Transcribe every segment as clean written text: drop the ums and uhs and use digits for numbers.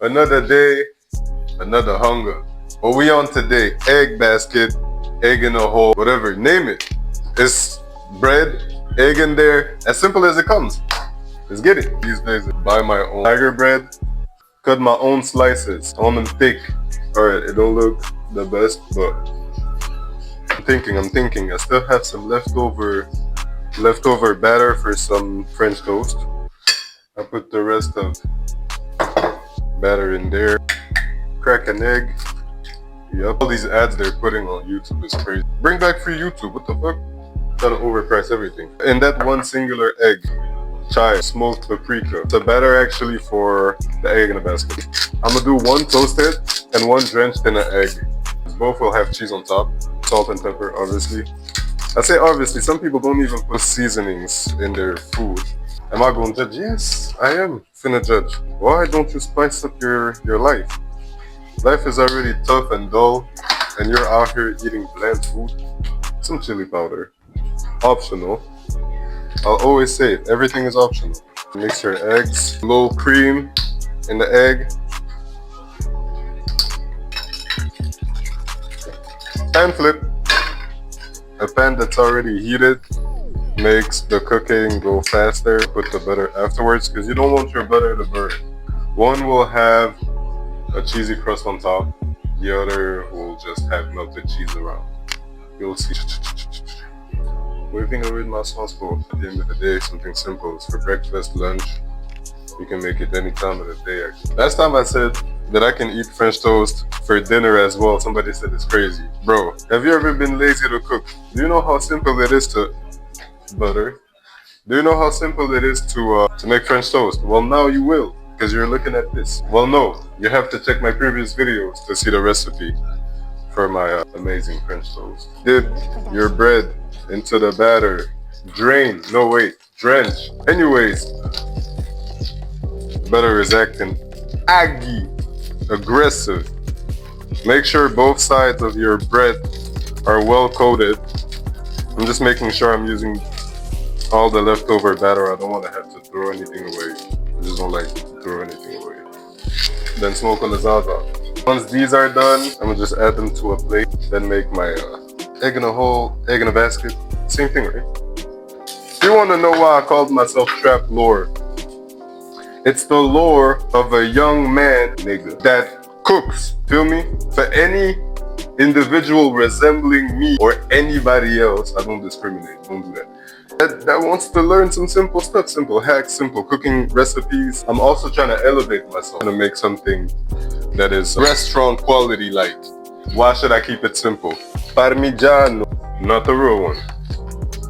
Another day, another hunger. What we on today? Egg basket, egg in a hole, whatever, name it. It's bread, egg in there, as simple as it comes. Let's get it. These days, I buy my own tiger bread, cut my own slices. I want them thick. Alright, it don't look the best, but I'm thinking. I still have some leftover batter for some French toast. I put the rest of batter in there. Crack an egg. Yep. All these ads they're putting on YouTube is crazy. Bring back free YouTube. What the fuck? Trying to overprice everything. In that one singular egg, chive, smoked paprika. It's a batter actually for the egg in the basket. I'm gonna do one toasted and one drenched in an egg. Both will have cheese on top, salt and pepper, obviously. I say obviously, some people don't even put seasonings in their food. Am I gonna judge? Yes, I am finna judge. Why don't you spice up your life? Life is already tough and dull, and you're out here eating bland food. Some chili powder. Optional. I'll always say it, everything is optional. Mix your eggs, a little cream in the egg. Pan flip. A pan that's already heated makes the cooking go faster. Put the butter afterwards because you don't want your butter to burn. One will have a cheesy crust on top, the other will just have melted cheese around. You'll see. Waving away my sauce bowl. At the end of the day, something simple. It's for breakfast, lunch. You can make it any time of the day, actually. Last time I said that I can eat French toast for dinner as well, somebody said it's crazy. Bro, have you ever been lazy to cook? Do you know how simple it is to butter? Do you know how simple it is to make French toast? Well, now you will, because you're looking at this. Well, no, you have to check my previous videos to see the recipe for my amazing French toast. Dip your bread into the batter. Drain. No, wait. Drench. Anyways, butter is acting aggy, aggressive. Make sure both sides of your bread are well coated. I'm just making sure I'm using all the leftover batter. I don't want to have to throw anything away. I just don't like to throw anything away. Then smoke on the Zaza. Once these are done, I'm gonna just add them to a plate. Then make my egg in a hole, egg in a basket. Same thing, right? If you want to know why I called myself Traplore, it's the lore of a young man, nigga, that cooks. Feel me? For any individual resembling me or anybody else, I don't discriminate. Don't do that. That wants to learn some simple stuff, simple hacks, simple cooking recipes. I'm also trying to elevate myself, to make something that is restaurant quality like. Why should I keep it simple? Parmigiano, not the real one.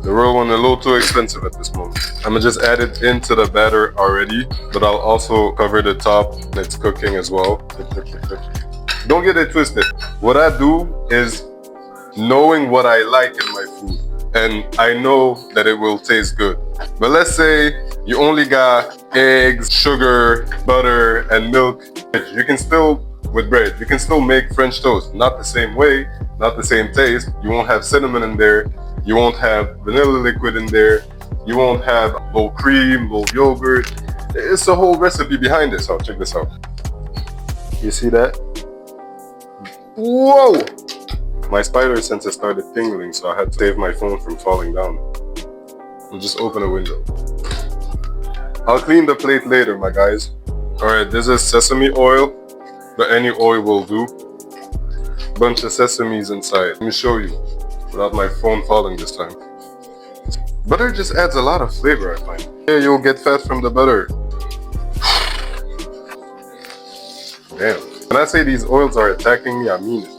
The real one a little too expensive at this moment. I'm gonna just add it into the batter already, but I'll also cover the top when it's cooking as well. Don't get it twisted. What I do is knowing what I like in my food, and I know that it will taste good. But let's say you only got eggs, sugar, butter, and milk. You can still, with bread, you can still make French toast. Not the same way, not the same taste. You won't have cinnamon in there. You won't have vanilla liquid in there. You won't have low cream, low yogurt. It's a whole recipe behind this. So check this out. You see that? Whoa! My spider senses started tingling, so I had to save my phone from falling down. I'll just open a window. I'll clean the plate later, my guys. Alright, this is sesame oil, but any oil will do. Bunch of sesames inside. Let me show you, without my phone falling this time. Butter just adds a lot of flavor, I find. Yeah, you'll get fat from the butter. Damn. When I say these oils are attacking me, I mean it.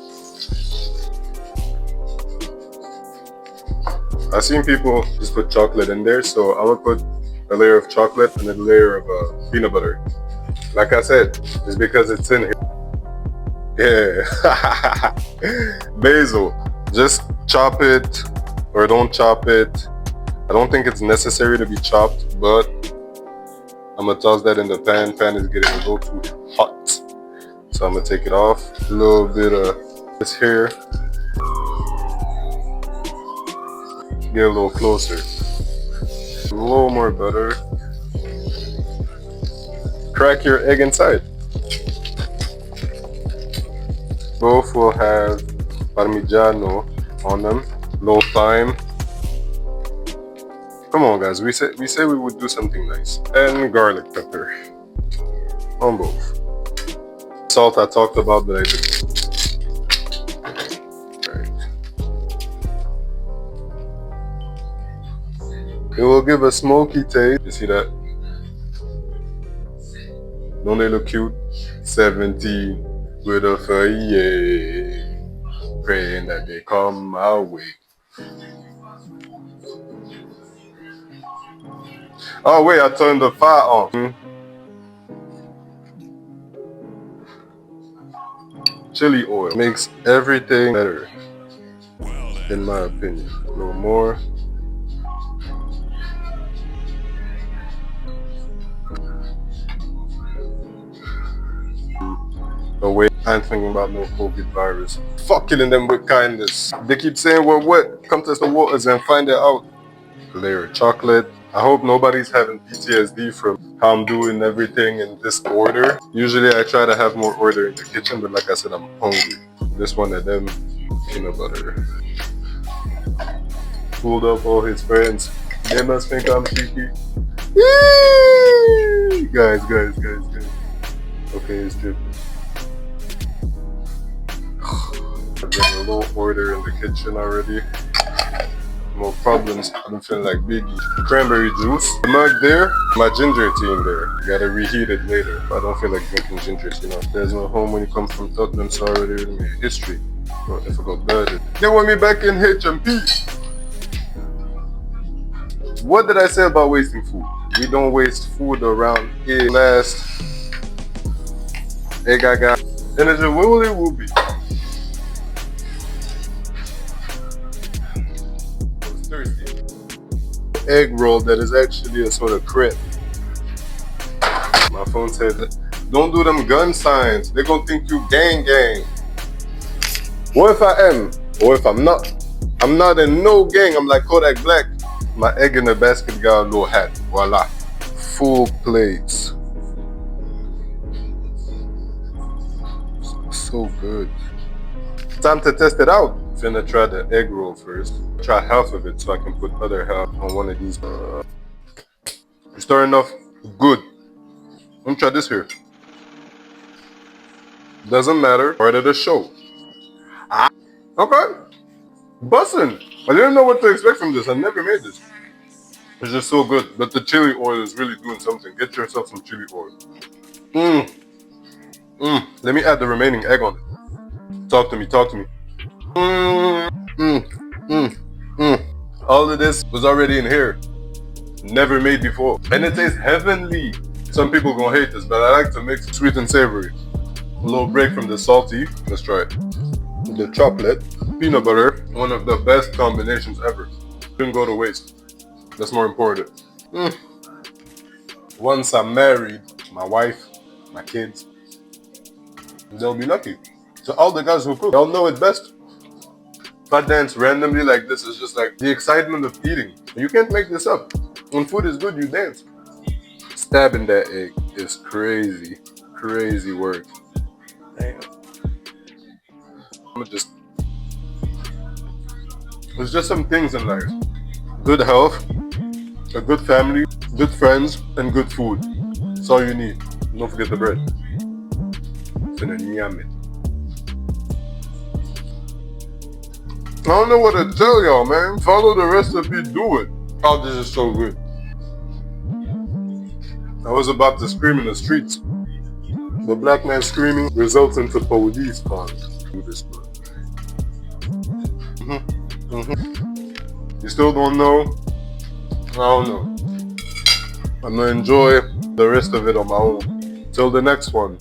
I've seen people just put chocolate in there, so I'm gonna put a layer of chocolate and a layer of peanut butter. Like I said, it's because it's in here. Yeah. Basil. Just chop it or don't chop it. I don't think it's necessary to be chopped, but I'm gonna toss that in the pan. Pan is getting a little too hot, so I'm gonna take it off. A little bit of this here. Get a little closer. A little more butter. Crack your egg inside. Both will have Parmigiano on them, low thyme. Come on, guys. We said we would do something nice, and garlic pepper on both. Salt I talked about, but I didn't. Right. It will give a smoky taste. You see that? Don't they look cute? 17 with a fire, praying that they come my way. Oh wait, I turned the fire on. Chili oil makes everything better, in my opinion. A little more. Oh wait, I ain't thinking about no COVID virus. Fuck killing them with kindness. They keep saying we're wet. Come test the waters and find it out. Layer of chocolate. I hope nobody's having PTSD from how I'm doing everything in this order. Usually I try to have more order in the kitchen, but like I said, I'm hungry. This one of them peanut butter. Pulled up all his friends. They must think I'm cheeky. Yee! Guys. Okay, it's dripping. I've got a little order in the kitchen already. No problems. I'm feeling like Biggie. Cranberry juice. The mug there. My ginger tea in there. Gotta reheat it later. I don't feel like drinking ginger, you know. There's no home when you come from Tottenham, so already in history. Oh, I forgot dirty. They want me back in H&P. What did I say about wasting food? We don't waste food around here. Last. Hey, gaga. Energy, what will it will be? Egg roll that is actually a sort of crepe. My phone said, don't do them gun signs. They're gonna think you gang. What if I am? Or if I'm not? I'm not in no gang. I'm like Kodak Black. My egg in the basket got a little hat. Voila. Full plates. So good. Time to test it out. Finna try the egg roll first. Try half of it so I can put other half on one of these. It's starting off good. Let me try this here. Doesn't matter. Part of the show. Okay. Bussin'. I didn't know what to expect from this. I never made this. It's just so good. But the chili oil is really doing something. Get yourself some chili oil. Let me add the remaining egg on it. Talk to me. All of this was already in here. Never made before. And it tastes heavenly. Some people gonna hate this, but I like to mix sweet and savory. A little break from the salty. Let's try it. The chocolate, peanut butter, one of the best combinations ever. Didn't go to waste. That's more important. Once I'm married, my wife, my kids, they'll be lucky. So all the guys who cook, they'll know it best. If I dance randomly like this, it's just like the excitement of eating. You can't make this up. When food is good, you dance. Stabbing that egg is crazy. Crazy work. Damn. There's just some things in life. Good health, a good family, good friends, and good food. That's all you need. Don't forget the bread. Finna yam it. I don't know what to tell y'all, man. Follow the recipe, do it. Oh, this is so good. I was about to scream in the streets. The black man screaming results into police calls. Do this, man. You still don't know? I don't know. I'm gonna enjoy the rest of it on my own. Till the next one.